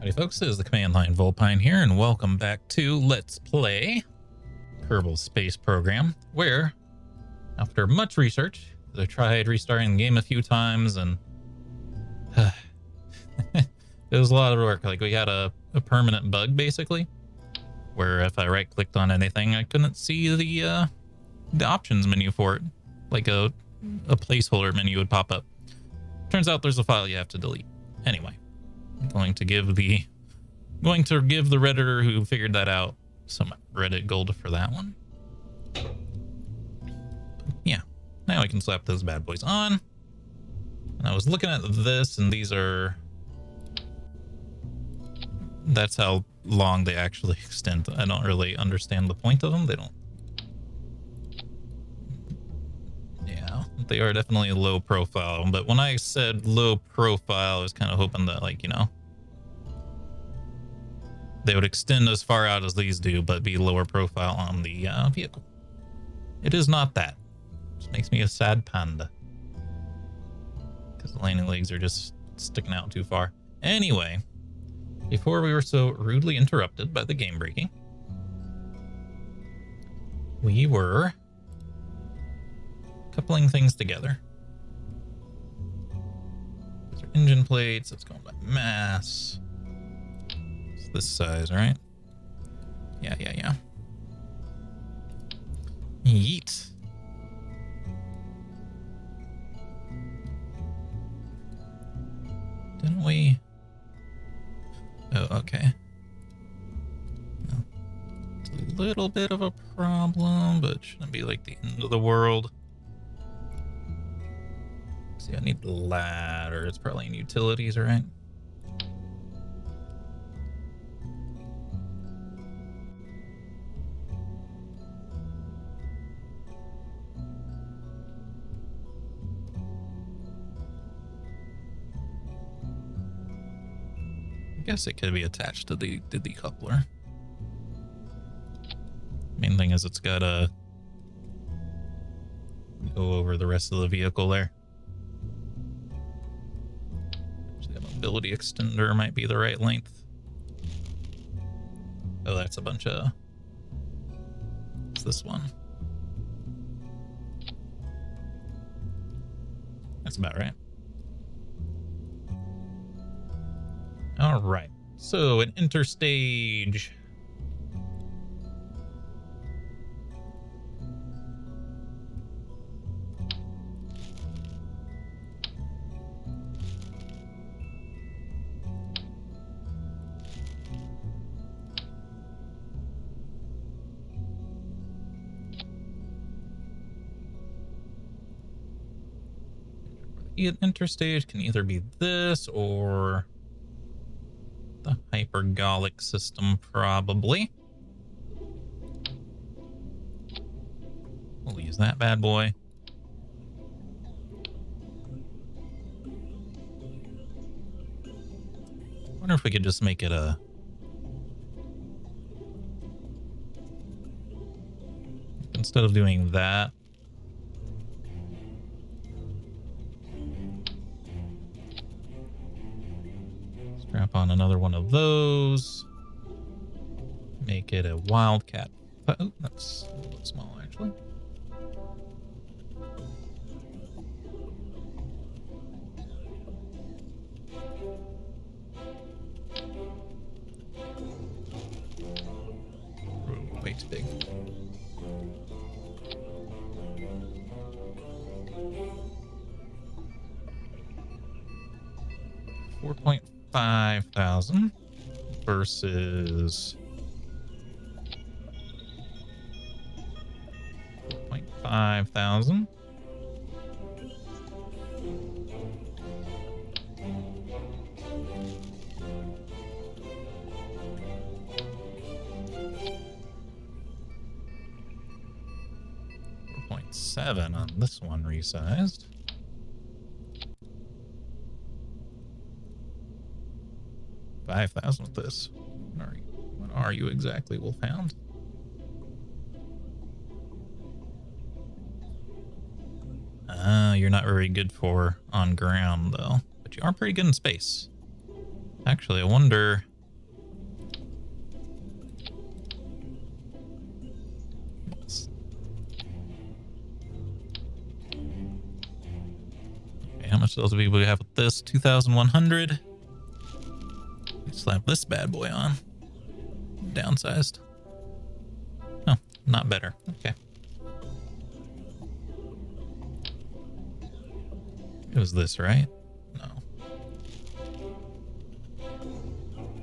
Howdy folks, this is the command line Vulpine here, and welcome back to Let's Play Kerbal Space Program, where, after much research, I tried restarting the game a few times, and it was a lot of work. Like, we had a permanent bug, basically, where if I right-clicked on anything, I couldn't see the options menu for it. Like a placeholder menu would pop up. Turns out there's a file you have to delete. Anyway. I'm going to give the Redditor who figured that out some Reddit gold for that one. Yeah, now I can slap those bad boys on. And I was looking at this, and that's how long they actually extend. I don't really understand the point of them. Yeah, they are definitely low profile, but when I said low profile, I was kind of hoping that, like, you know, they would extend as far out as these do, but be lower profile on the vehicle. It is not that. Which makes me a sad panda, because the landing legs are just sticking out too far. Anyway, before we were so rudely interrupted by the game breaking, we were coupling things together. These are engine plates. It's going by mass. It's this size, right? Yeah. Yeet. Didn't we? Oh, okay. No. It's a little bit of a problem, but shouldn't be like the end of the world. See, I need the ladder. It's probably in utilities, right? I guess it could be attached to the decoupler. Main thing is it's got to go over the rest of the vehicle there. Mobility extender might be the right length. Oh, that's a bunch of... It's this one. That's about right. All right. So, an interstage. Interstage can either be this or the hypergolic system, probably. We'll use that bad boy. Wonder if we could just make it a... Instead of doing that, strap on another one of those. Make it a Wildcat. Oh, that's a little bit small, actually. Ooh, way too big. $4,500 versus 4,500. $4.7 on this one resized. $5,000 with this. What are you exactly, Wolfhound? You're not very good for on ground, though. But you are pretty good in space. Actually, I wonder much delta V we have with this? 2,100. Slap this bad boy on. Downsized. Oh, not better. Okay. It was this, right? No.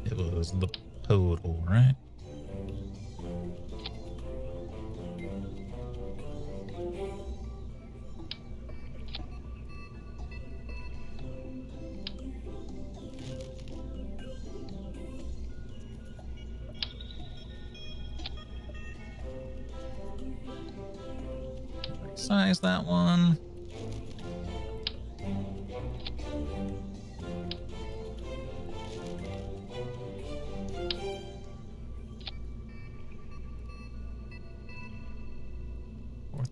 It was the total, right? Size that one.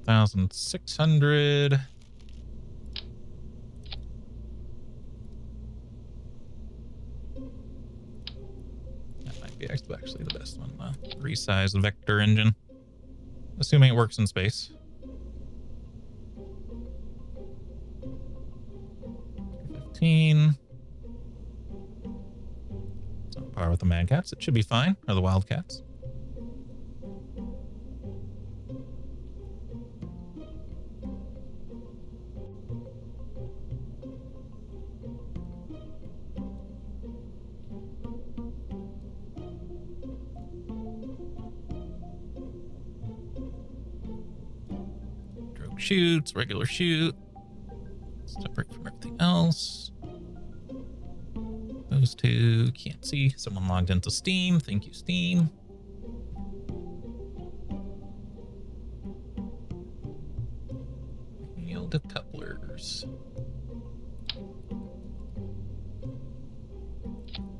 $4,600. That might be actually the best one. The resized vector engine. Assuming it works in space. 15. It's on par with the Mad Cats. It should be fine. Or the Wildcats. Drogue shoots, regular shoot. Separate from everything else. Those two can't see. Someone logged into Steam. Thank you, Steam. Yield couplers.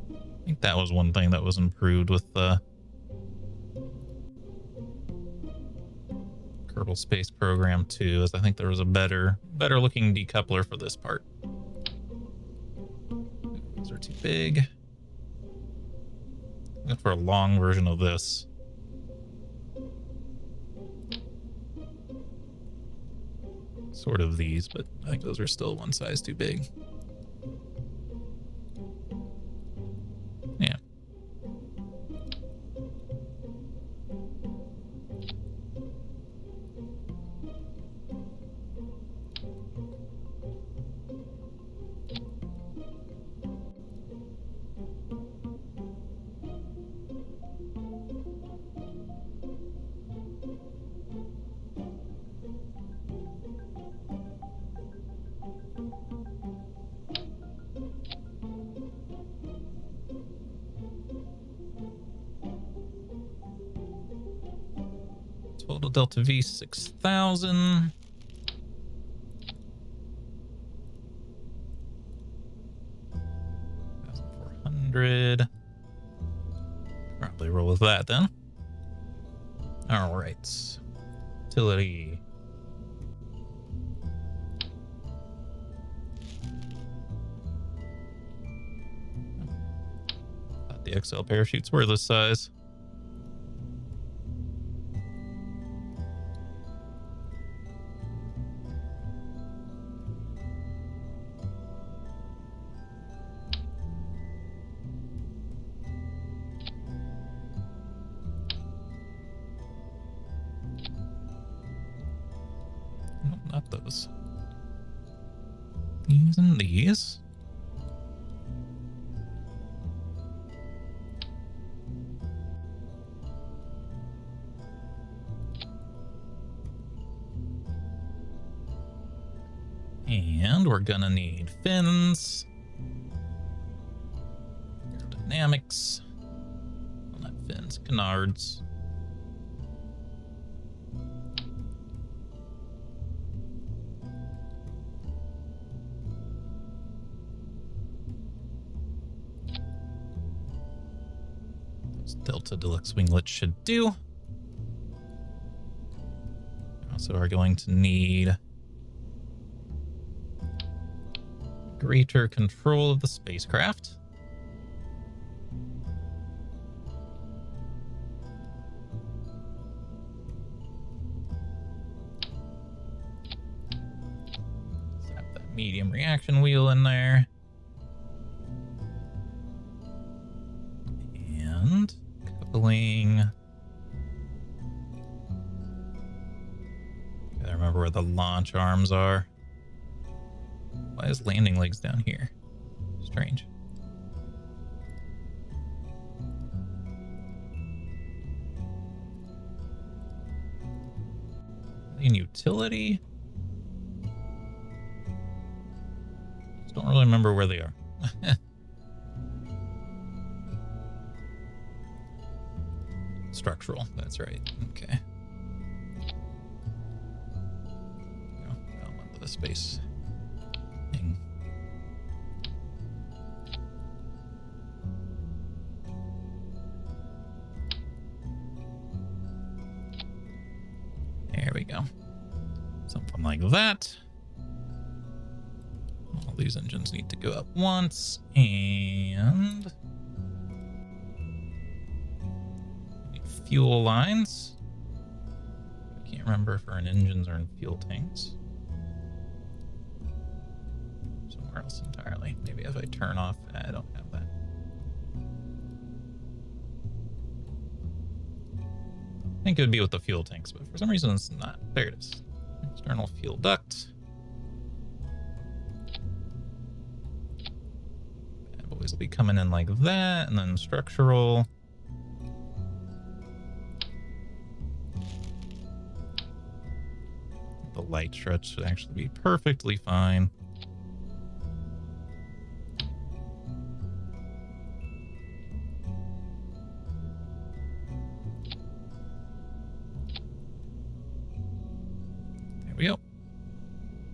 I think that was one thing that was improved with the Kerbal Space Program too, is I think there was a better looking decoupler for this part. Those are too big. Look for a long version of this. Sort of these, but I think those are still one size too big. Yeah. Total delta V 6,000. $1,400. Probably roll with that then. All right. Utility. Thought the XL parachutes were this size. Nope, not those. These and these. And we're gonna need fins. Aerodynamics. Well, not fins, canards. Those Delta Deluxe winglets should do. Also are going to need greater control of the spacecraft. Zap that medium reaction wheel in there. And coupling. Gotta remember where the launch arms are. Why is landing legs down here? Strange. In utility? Just don't really remember where they are. Structural, that's right. Okay. Onto the space thing. There we go. Something like that. All these engines need to go up once, and fuel lines. I can't remember if our engines are in fuel tanks. Somewhere else entirely. Maybe if I turn off, I don't have that. I think it would be with the fuel tanks, but for some reason it's not. There it is. External fuel duct. Bad boys will be coming in like that, and then structural. The light stretch should actually be perfectly fine. There we go.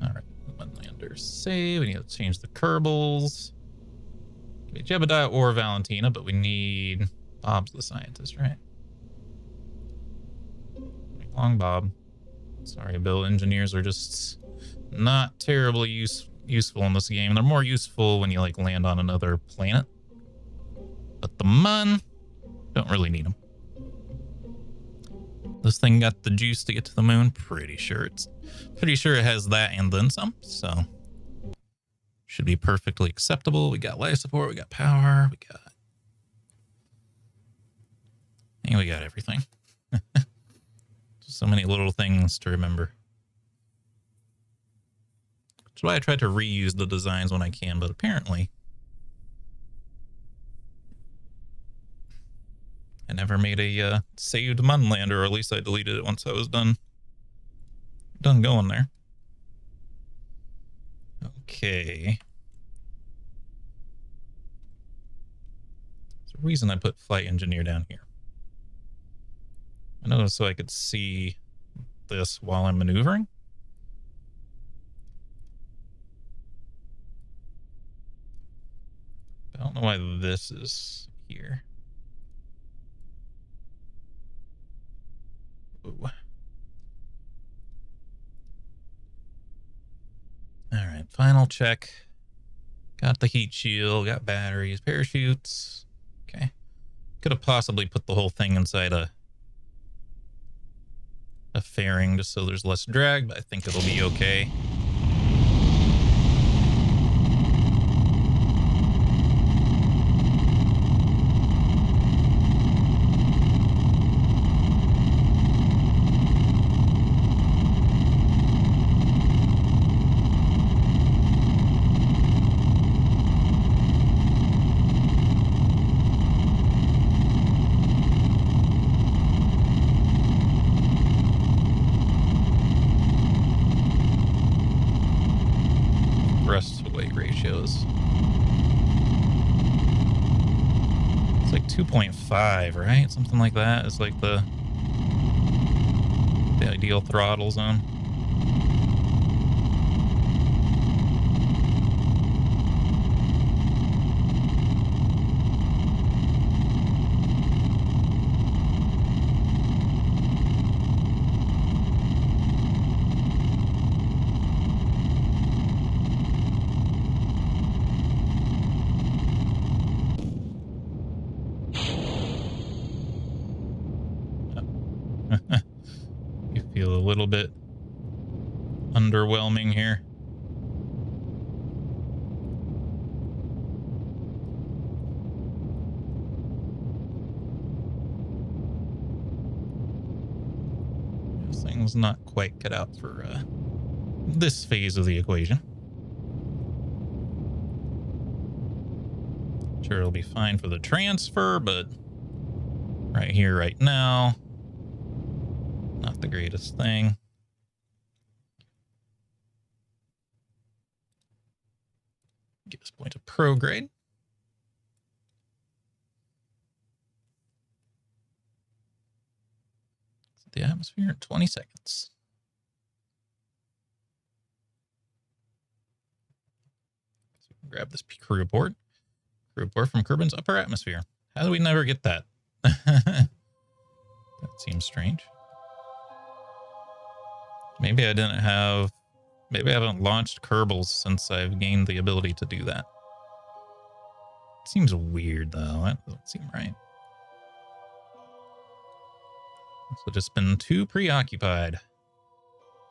All right, Windlander save. We need to change the Kerbals. Could be Jebediah or Valentina, but we need Bob's the scientist, right? Long Bob. Sorry, Bill. Engineers are just not terribly useful in this game. They're more useful when you like land on another planet. But the Mun, don't really need them. This thing got the juice to get to the moon. Pretty sure it has that and then some. So should be perfectly acceptable. We got life support. We got power. We got everything. So many little things to remember. That's why I try to reuse the designs when I can, but apparently I never made a saved Munlander, or at least I deleted it once I was done going there. Okay. There's a reason I put flight engineer down here. I know, so I could see this while I'm maneuvering. I don't know why this is here. Ooh. All right, final check. Got the heat shield, got batteries, parachutes. Okay. Could have possibly put the whole thing inside a fairing just so there's less drag, but I think it'll be okay. Ratios. It's like 2.5, right? Something like that is like the ideal throttle zone. You feel a little bit underwhelming here. thing's not quite cut out for this phase of the equation. Sure, it'll be fine for the transfer, but right here, right now, not the greatest thing. Get this point to prograde. The atmosphere in 20 seconds. So grab this crew report. Crew report from Kerbin's upper atmosphere. How do we never get that? That seems strange. Maybe I didn't have... Maybe I haven't launched Kerbals since I've gained the ability to do that. Seems weird, though. That doesn't seem right. So just been too preoccupied.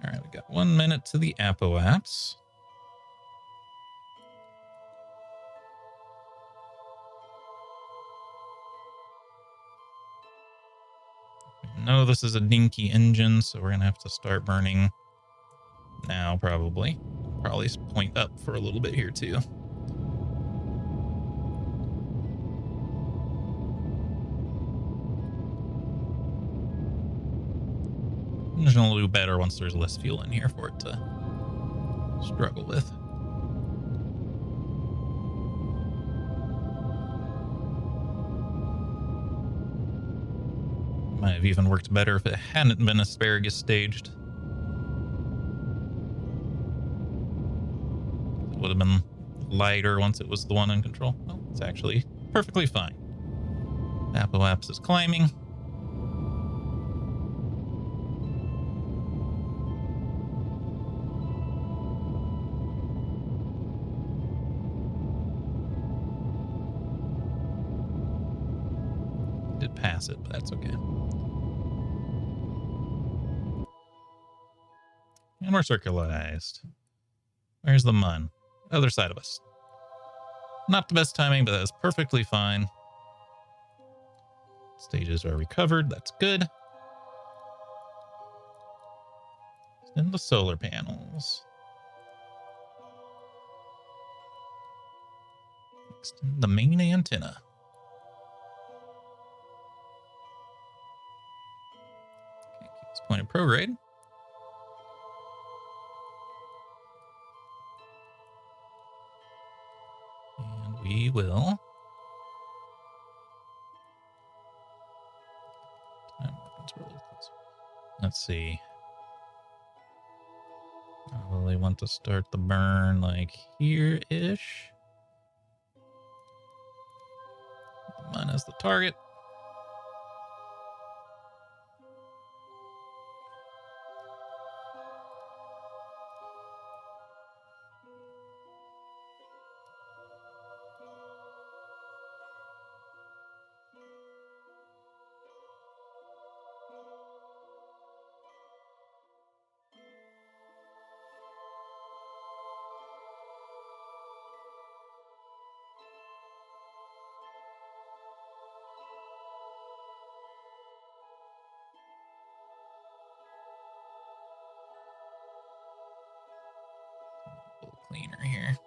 All right, we got 1 minute to the apoapse. No, this is a dinky engine, so we're going to have to start burning now, probably. Probably point up for a little bit here, too. Engine will do better once there's less fuel in here for it to struggle with. Might have even worked better if it hadn't been asparagus staged. It would have been lighter once it was the one in control. Well, it's actually perfectly fine. Apoapse is climbing. Did pass it, but that's okay. And we're circularized. Where's the mun? Other side of us. Not the best timing, but that's perfectly fine. Stages are recovered. That's good. Extend the solar panels. Extend the main antenna. Okay, keep this point of prograde. And we will... Let's see. Probably want to start the burn like here-ish. The mun is the target. A little cleaner here.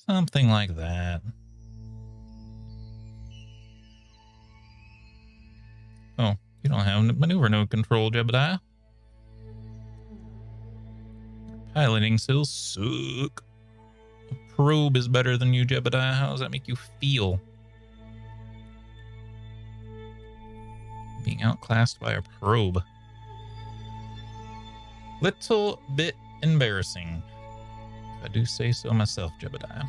Something like that. Oh, you don't have maneuver node control, Jebediah. Piloting skills suck. A probe is better than you, Jebediah. How does that make you feel? Being outclassed by a probe. Little bit embarrassing. If I do say so myself, Jebediah.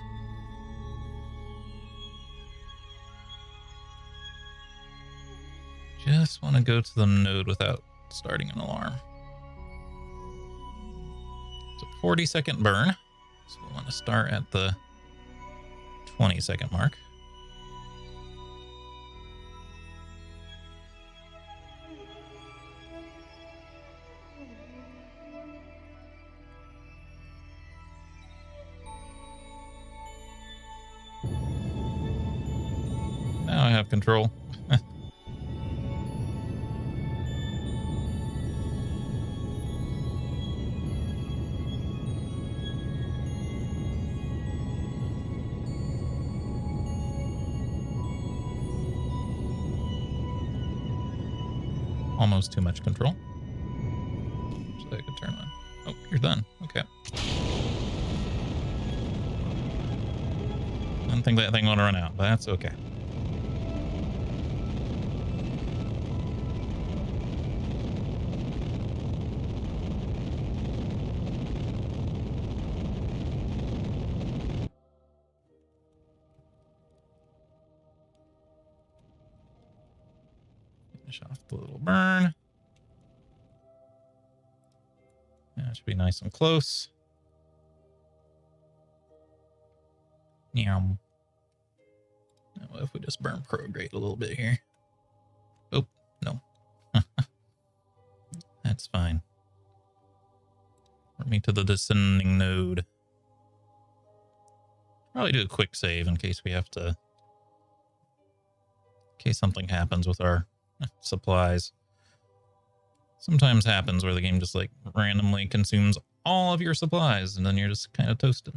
Just want to go to the node without starting an alarm. It's a 40-second burn, so we want to start at the 20-second mark. have control. Almost too much control. So I could turn on. Oh, you're done. Okay. Didn't think that thing would run out, but that's okay. Finish off the little burn. Yeah, it should be nice and close. Yum. Now, what if we just burn prograde a little bit here? Oh, no. That's fine. Bring me to the descending node. Probably do a quick save in case we have to... In case something happens with our supplies. Sometimes happens where the game just like randomly consumes all of your supplies and then you're just kind of toasted.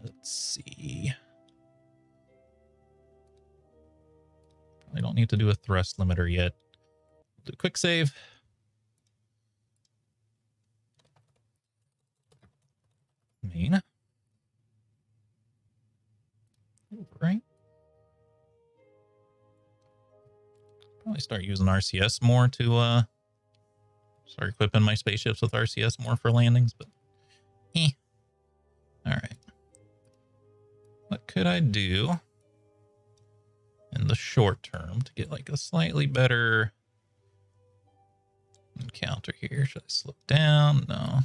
Let's see. I don't need to do a thrust limiter yet. Do a quick save. Main. Right. Probably start using RCS more to start equipping my spaceships with RCS more for landings, but all right. What could I do in the short term to get like a slightly better encounter here? Should I slow down? No.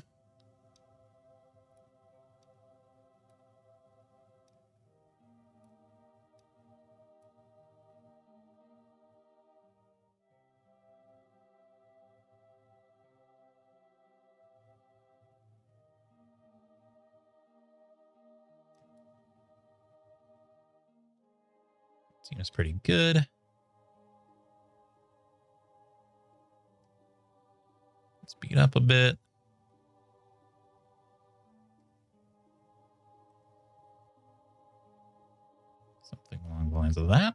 Seems pretty good. Speed up a bit. Something along the lines of that.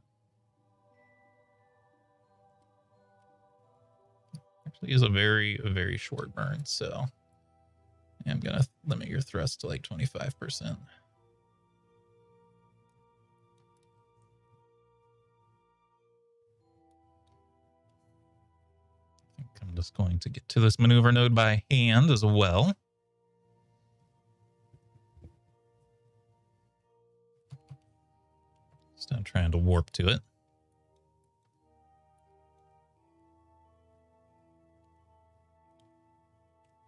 Actually is a very short burn, so I'm gonna limit your thrust to like 25%. I'm just going to get to this maneuver node by hand as well. Still trying to warp to it.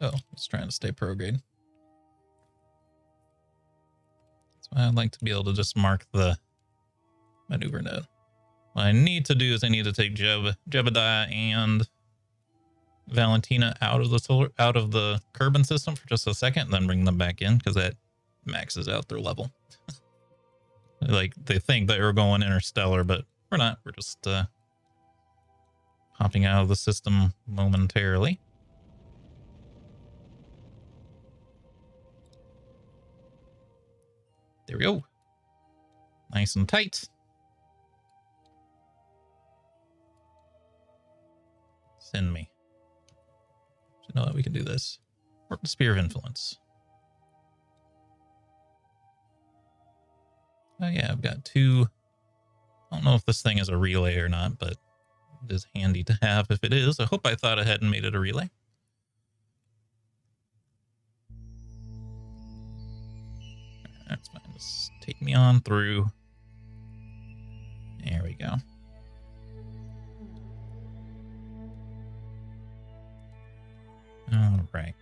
Oh, it's trying to stay prograde. That's why I'd like to be able to just mark the maneuver node. What I need to do is I need to take Jebediah and Valentina out of the Kerbal system for just a second, and then bring them back in because that maxes out their level. Like they think that we're going interstellar, but we're not. We're just hopping out of the system momentarily. There we go. Nice and tight. Send me. Should know that we can do this. Warp the Spear of Influence. Oh yeah, I've got two. I don't know if this thing is a relay or not, but it is handy to have if it is. I hope I thought ahead and made it a relay. That's fine. Just take me on through. There we go. All right.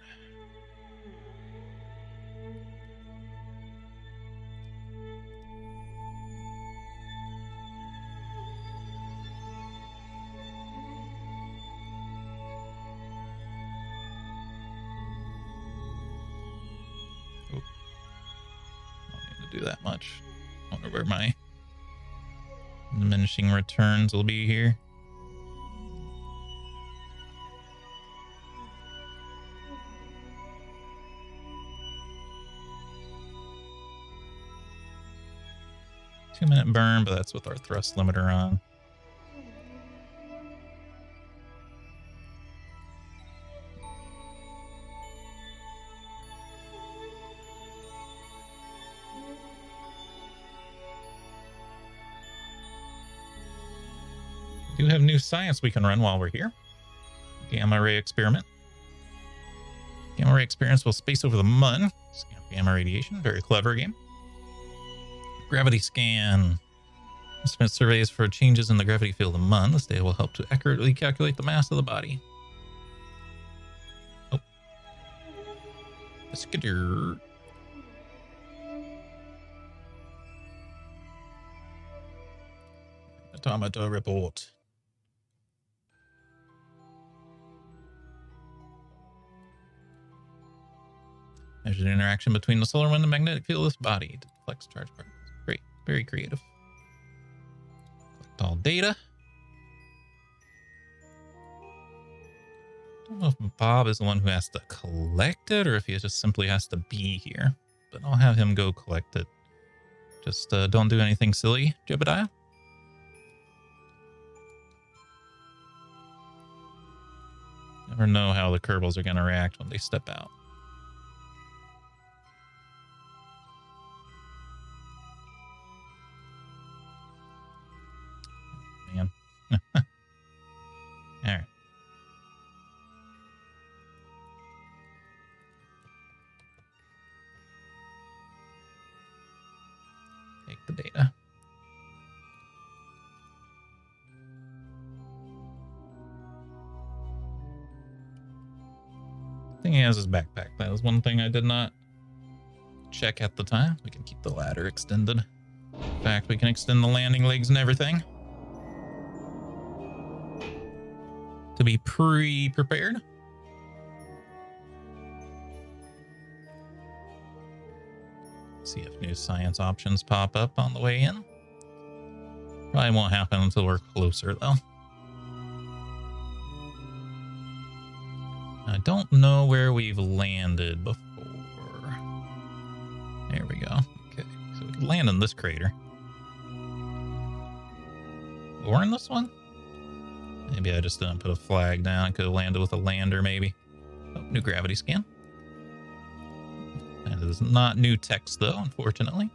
do that much. I wonder where my diminishing returns will be here. Two-minute burn, but that's with our thrust limiter on. We do have new science we can run while we're here. Gamma ray experiment. Gamma ray experiments will space over the mun. Scan gamma radiation. Very clever game. Gravity scan. Instrument surveys for changes in the gravity field of the mun. This data will help to accurately calculate the mass of the body. Oh. Skidder. Automata report. Measured interaction between the solar wind and magnetic field of this body to flex charge particles. Great. Very creative. Collect all data. Don't know if Bob is the one who has to collect it or if he just simply has to be here. But I'll have him go collect it. Just don't do anything silly, Jebediah. Never know how the Kerbals are going to react when they step out. Man. All right. Take the data. I think he has his backpack. That was one thing I did not check at the time. We can keep the ladder extended. In fact, we can extend the landing legs and everything. To be pre-prepared. See if new science options pop up on the way in. Probably won't happen until we're closer, though. I don't know where we've landed before. There we go. Okay, so we could land in this crater. Or in this one? Maybe I just didn't put a flag down. I could have landed with a lander, maybe. Oh, new gravity scan. That is not new text, though, unfortunately.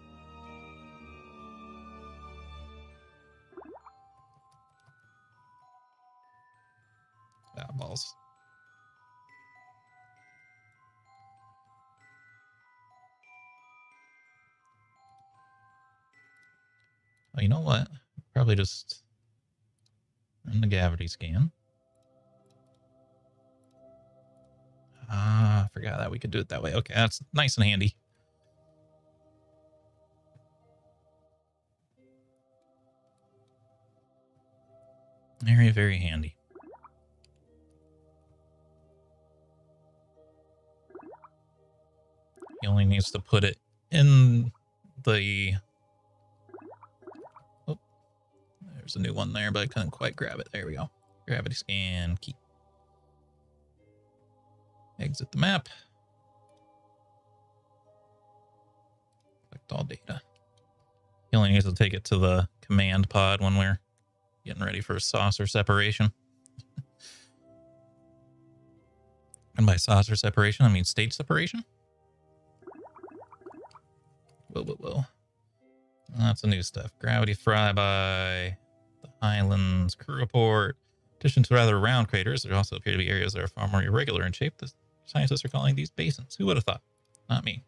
Ah, balls. Oh, you know what? Probably just run the gravity scan. Ah, I forgot that we could do it that way. Okay, that's nice and handy. Very, very handy. He only needs to put it in the... Oh, there's a new one there, but I couldn't quite grab it. There we go. Gravity scan, key. Exit the map. Collect all data. He only needs to take it to the command pod when we're getting ready for saucer separation. And by saucer separation, I mean stage separation. Whoa, whoa, whoa. Lots of new stuff. Gravity flyby, the islands, crew report. In addition to rather round craters, there also appear to be areas that are far more irregular in shape. The scientists are calling these basins. Who would have thought? Not me.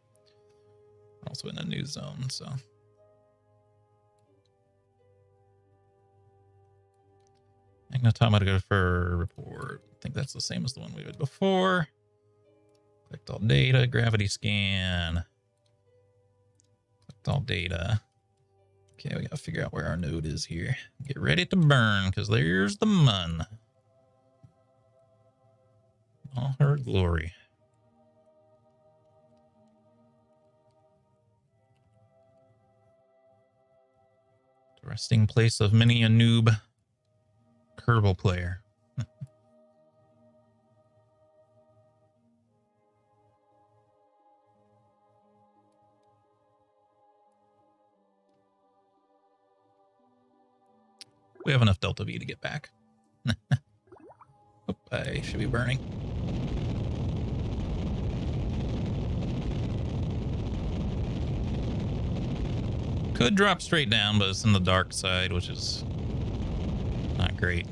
We're also in a new zone, so... Magnetometer report. I think that's the same as the one we did before. Collect all data. Gravity scan. Collect all data. Okay, we gotta figure out where our node is here. Get ready to burn, because there's the mun. All her glory. Resting place of many a noob Kerbal player. We have enough Delta V to get back. Oh, I should be burning. Could drop straight down, but it's in the dark side, which is not great.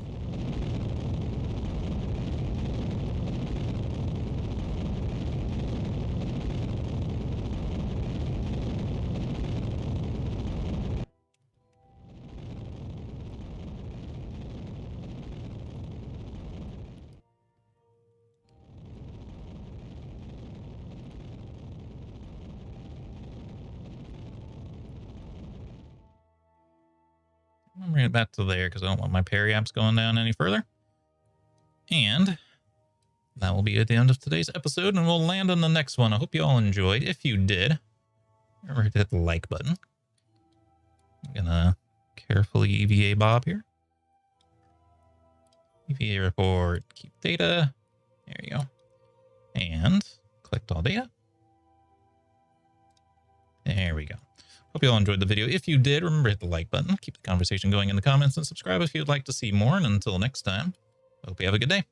I'm bringing it back to there because I don't want my periaps going down any further. And that will be at the end of today's episode, and we'll land on the next one. I hope you all enjoyed. If you did, remember to hit the like button. I'm gonna carefully EVA Bob here. EVA report, keep data. There you go. And collect all data. There we go. Hope you all enjoyed the video. If you did, remember to hit the like button, keep the conversation going in the comments, and subscribe if you'd like to see more. And until next time, I hope you have a good day.